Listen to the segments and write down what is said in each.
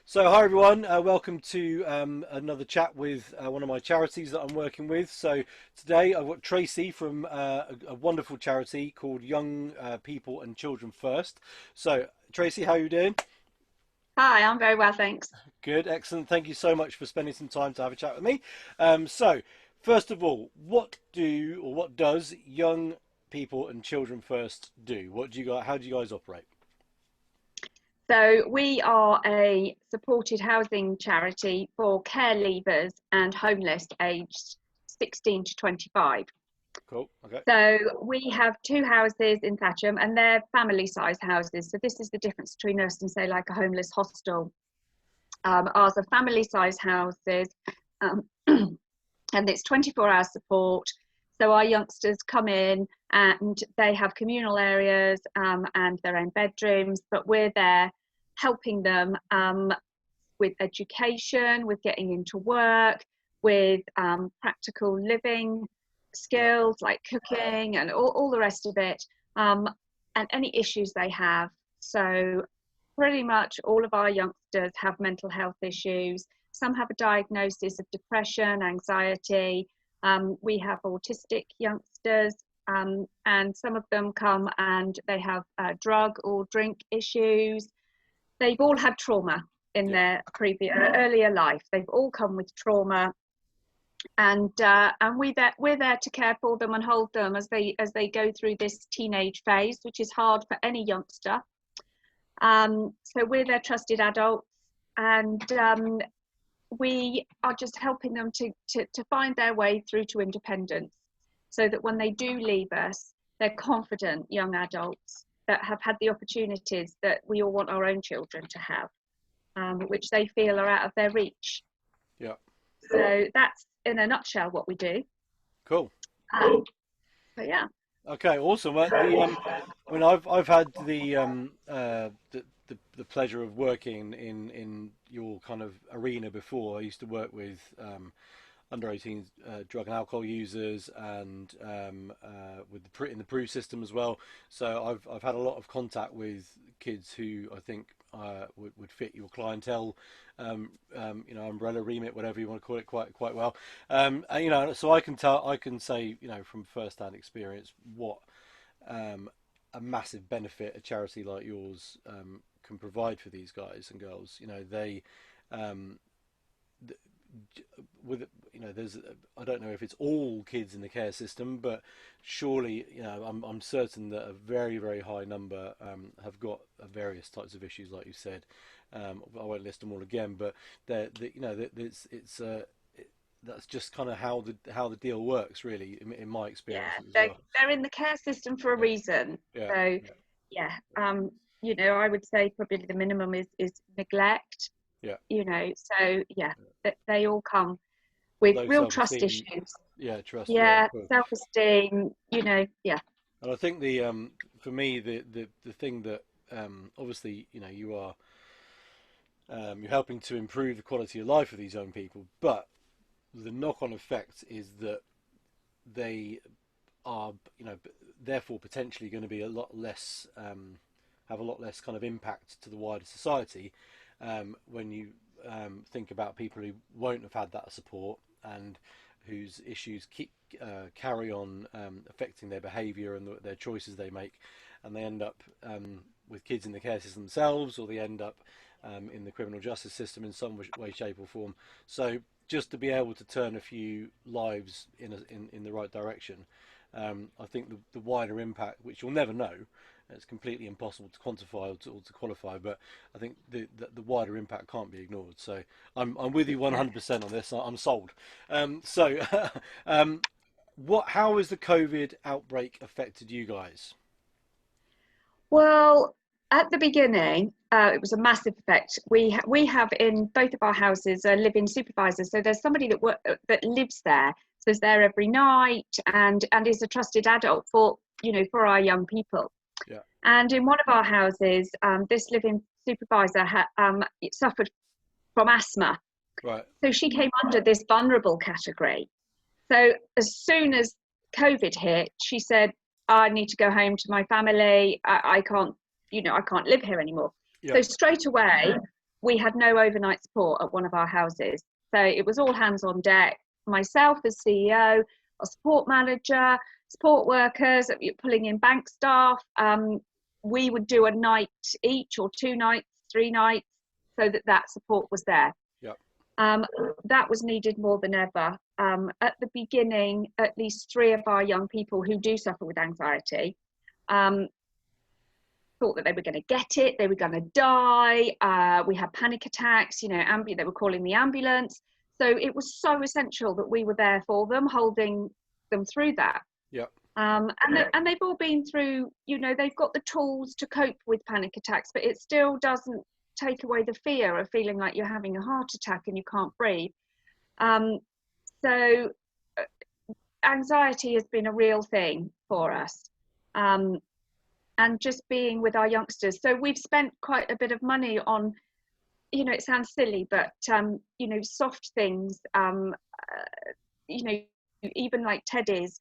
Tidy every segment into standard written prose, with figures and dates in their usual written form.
So, hi everyone, welcome to another chat with one of my charities that I'm working with. So, today I've got Tracy from a wonderful charity called Young People and Children First. So, Tracy, how are you doing? Hi, I'm very well, thanks. Good, excellent. Thank you so much for spending some time to have a chat with me. So, first of all, what does Young People and Children First do? What do you guys, how do you guys operate? So, we are a supported housing charity for care leavers and homeless aged 16 to 25. Cool. Okay. So, we have two houses in Thatcham and they're family size houses. So, this is the difference between us and, say, like a homeless hostel. Ours are family size houses um, and it's 24-hour support. So our youngsters come in and they have communal areas and their own bedrooms, but we're there helping them with education, with getting into work, with practical living Yeah. skills like cooking and all the rest of it, um, and any issues they have. So pretty much all of our youngsters have mental health issues. Some have a diagnosis of depression, anxiety. We have autistic youngsters, and some of them come and they have drug or drink issues. They've all had trauma in Yeah. their previous earlier life. They've all come with trauma, and we're there to care for them and hold them as they go through this teenage phase, which is hard for any youngster. So we're their trusted adults, and we are just helping them to find their way through to independence so that when they do leave us, they're confident young adults that have had the opportunities that we all want our own children to have, which they feel are out of their reach. Yeah. So that's in a nutshell what we do. Cool. Um, but yeah. Okay, awesome. I mean, I've had the pleasure of working in your kind of arena before. I used to work with under 18 drug and alcohol users and with in the PRU system as well. So I've had a lot of contact with kids who I think would fit your clientele, umbrella remit, whatever you want to call it, quite well. So I can say, from first-hand experience what a massive benefit a charity like yours can provide for these guys and girls. Um, with there's I don't know if it's all kids in the care system, but surely I'm certain that a very high number have got various types of issues, like you said. I won't list them all again, but that's just kind of how the deal works, really, in my Yeah, experience as well. they're in the care system for a Yeah, reason. yeah, So yeah, I would say probably the minimum is neglect. yeah. So yeah, they all come with Low real trust self-esteem. issues. Yeah, trust. Yeah, Yeah, cool. self-esteem. Yeah, And I think for me the thing that obviously you're helping to improve the quality of life of these young people, but the knock-on effect is that they are therefore potentially going to be a lot less have a lot less kind of impact to the wider society when you think about people who won't have had that support and whose issues carry on affecting their behaviour and their choices they make, and they end up with kids in the care system themselves, or they end up in the criminal justice system in some way, shape, or form. So just to be able to turn a few lives in the right direction, I think the wider impact, which you'll never know, it's completely impossible to quantify or to qualify, but I think the wider impact can't be ignored. So I'm with you yeah. 100% on this. I'm sold. So how has the COVID outbreak affected you guys? Well, at the beginning, it was a massive effect. We have in both of our houses a living supervisor, so there's somebody that lives there, so is there every night, and is a trusted adult for our young people. Yeah. And in one of our houses, this living supervisor suffered from asthma, Right. so she came under this vulnerable category. So as soon as COVID hit, she said, I need to go home to my family. I can't live here anymore. Yeah. So straight away, we had no overnight support at one of our houses. So it was all hands on deck. Myself as CEO, a support manager, support workers, pulling in bank staff. We would do a night each, or 2 nights, 3 nights, so that that support was there. Yep. That was needed more than ever. At the beginning, at least 3 of our young people who do suffer with anxiety thought that they were going to get it, they were going to die. We had panic attacks, you know, they were calling the ambulance. So it was so essential that we were there for them, holding them through that. Yep. And they've all been through, you know, they've got the tools to cope with panic attacks, but it still doesn't take away the fear of feeling like you're having a heart attack and you can't breathe. So anxiety has been a real thing for us. And just being with our youngsters. So we've spent quite a bit of money on, you know, it sounds silly, but, you know, soft things, you know, even like teddies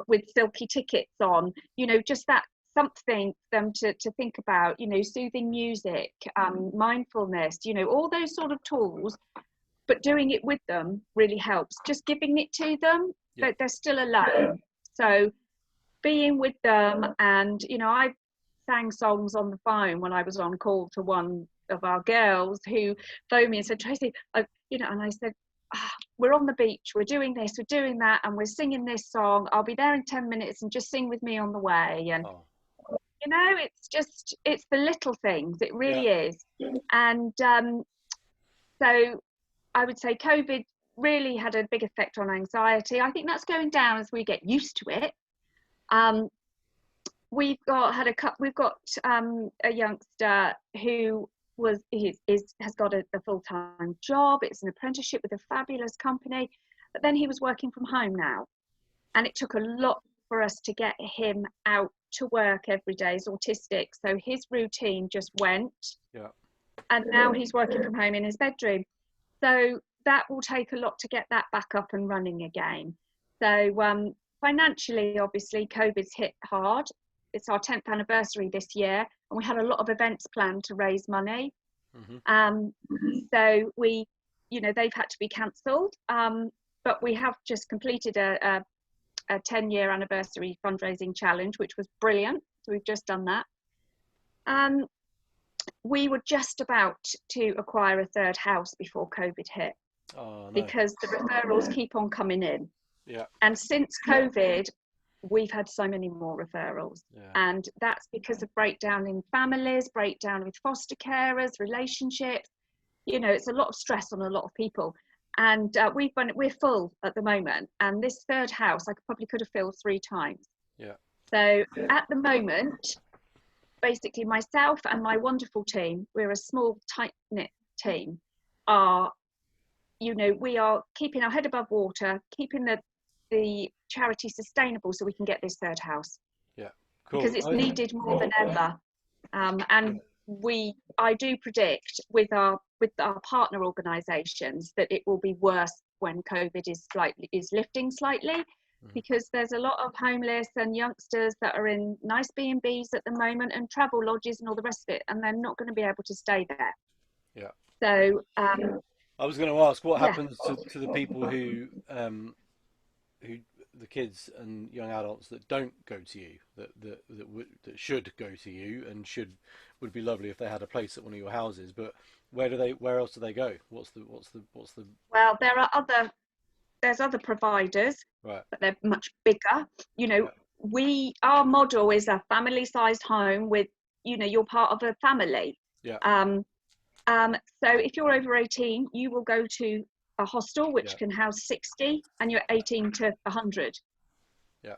with silky tickets on, you know, just that something for them to think about, you know, soothing music, mindfulness, you know, all those sort of tools, but doing it with them really helps. Just giving it to them, Yeah. they're still alone. So being with them, and, you know, I sang songs on the phone when I was on call to one of our girls who phoned me and said, Tracy, you know, and I said, we're on the beach, we're doing this, we're doing that, and we're singing this song. I'll be there in 10 minutes and just sing with me on the way. And, you know, it's the little things, it really is. And so I would say COVID really had a big effect on anxiety. I think that's going down as we get used to it. We've got a youngster who has got a full-time job. It's an apprenticeship with a fabulous company, but then he was working from home now, and it took a lot for us to get him out to work every day. He's autistic, so his routine just went. Yeah. And now he's working from home in his bedroom, so that will take a lot to get that back up and running again. So financially, obviously, COVID's hit hard. It's our 10th anniversary this year, and we had a lot of events planned to raise money. So we, you know, they've had to be cancelled, but we have just completed a 10-year anniversary fundraising challenge, which was brilliant. So we've just done that. We were just about to acquire a 3rd house before COVID hit. Oh, no. Because the referrals keep on coming in. Yeah. And since COVID, we've had so many more referrals. Yeah. And that's because of breakdown in families, breakdown with foster carers, relationships. You know, it's a lot of stress on a lot of people. And we're full at the moment. And this 3rd house, I probably could have filled 3 times. Yeah. So at the moment, basically myself and my wonderful team, we're a small, tight-knit team, you know, we are keeping our head above water, keeping the charity sustainable so we can get this 3rd house. Yeah, cool. Because it's needed more than ever. And I do predict with our partner organisations that it will be worse when COVID is lifting slightly, because there's a lot of homeless and youngsters that are in nice B&Bs at the moment and travel lodges and all the rest of it, and they're not going to be able to stay there. Yeah. So I was going to ask, what happens to the people who the kids and young adults that don't go to you, that should go to you and would be lovely if they had a place at one of your houses, but where else do they go? What's the Well, there's other providers, right, but they're much bigger. You know, our model is a family-sized home with, you know, you're part of a family. Yeah. So if you're over 18, you will go to a hostel which can house 60, and you're 18 to 100. Yeah.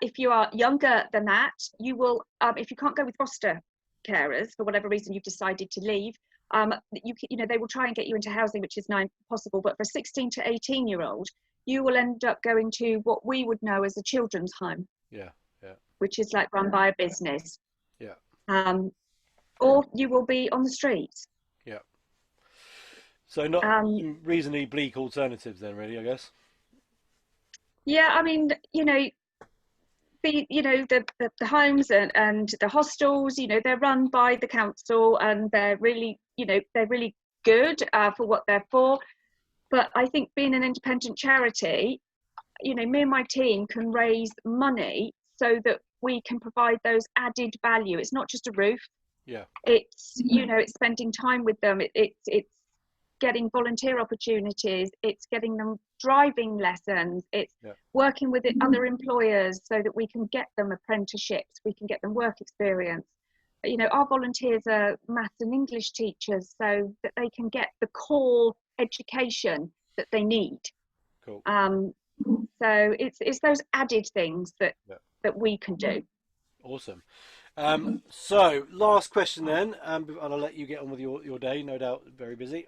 If you are younger than that, you will, if you can't go with foster carers for whatever reason you've decided to leave, you know, they will try and get you into housing, which is now possible. But for 16 to 18-year-old, you will end up going to what we would know as a children's home. Yeah. Which is like run by a business. Yeah. Or you will be on the streets. Yeah. So not reasonably bleak alternatives then, really, I guess. Yeah, I mean, you know, the homes and the hostels, they're run by the council, and they're really, they're really good for what they're for. But I think being an independent charity, me and my team can raise money so that we can provide those added value. It's not just a roof. Yeah. It's, it's spending time with them. It's getting volunteer opportunities. It's getting them driving lessons. It's Yeah. working with other employers so that we can get them apprenticeships. We can get them work experience. Our volunteers are maths and English teachers so that they can get the core education that they need. Cool. So it's those added things that Yeah. that we can do. Awesome. So last question then, and I'll let you get on with your day. No doubt, very busy.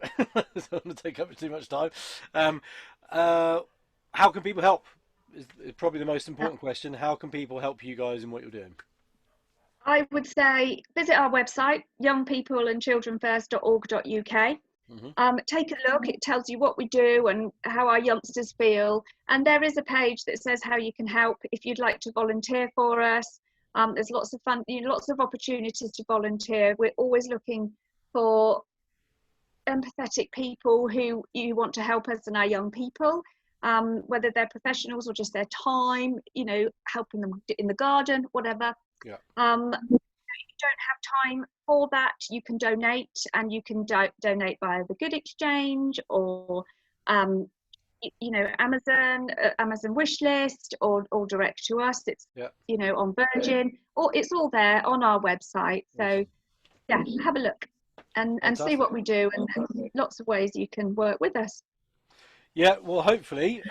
So I'm going to take up too much time. How can people help? Is probably the most important question. How can people help you guys in what you're doing? I would say visit our website, youngpeopleandchildrenfirst.org.uk. Hmm. Take a look. It tells you what we do and how our youngsters feel. And there is a page that says how you can help if you'd like to volunteer for us. There's lots of fun, lots of opportunities to volunteer. We're always looking for empathetic people who you want to help us and our young people, whether they're professionals or just their time, helping them in the garden, whatever. Yeah. If you don't have time for that, you can donate, and you can donate via the Good Exchange or Amazon wish list, or direct to us. It's Yeah. on Virgin, or it's all there on our website. So Awesome. yeah, have a look and see Fantastic. what we do, and lots of ways you can work with us. Yeah. Well, hopefully,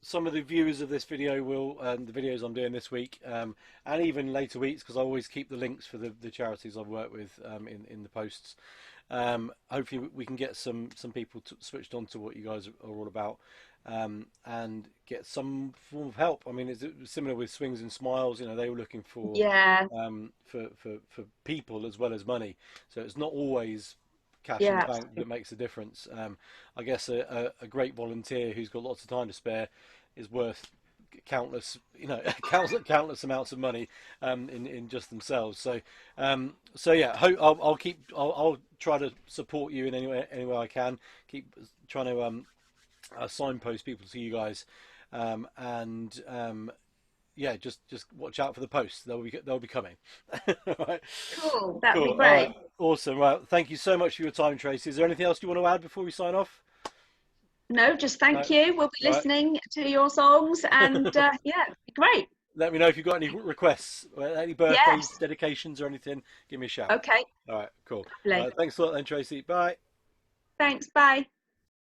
some of the viewers of this video will, the videos I'm doing this week, and even later weeks, because I always keep the links for the charities I've worked with in the posts. Hopefully we can get some people switched on to what you guys are all about, and get some form of help. I mean, it's similar with Swings and Smiles. They were looking for Yeah, for people as well as money. So it's not always cash in the yeah, bank that makes a difference. I guess a great volunteer who's got lots of time to spare is worth countless, countless amounts of money in just themselves. So yeah, I'll try to support you in any way I can. Keep trying to signpost people to you guys, and yeah, just watch out for the posts. They'll be coming. All right. cool. That'd be Cool. All right. great. Awesome. Well, thank you so much for your time, Tracy. Is there anything else you want to add before we sign off? No, just No. thank you. We'll be All right. listening to your songs, and yeah, great. Let me know if you've got any requests, any birthdays, Yes. dedications, or anything. Give me a shout. Okay. All right. Cool. All Lovely. right. Thanks a lot, then, Tracy. Bye. Thanks. Bye.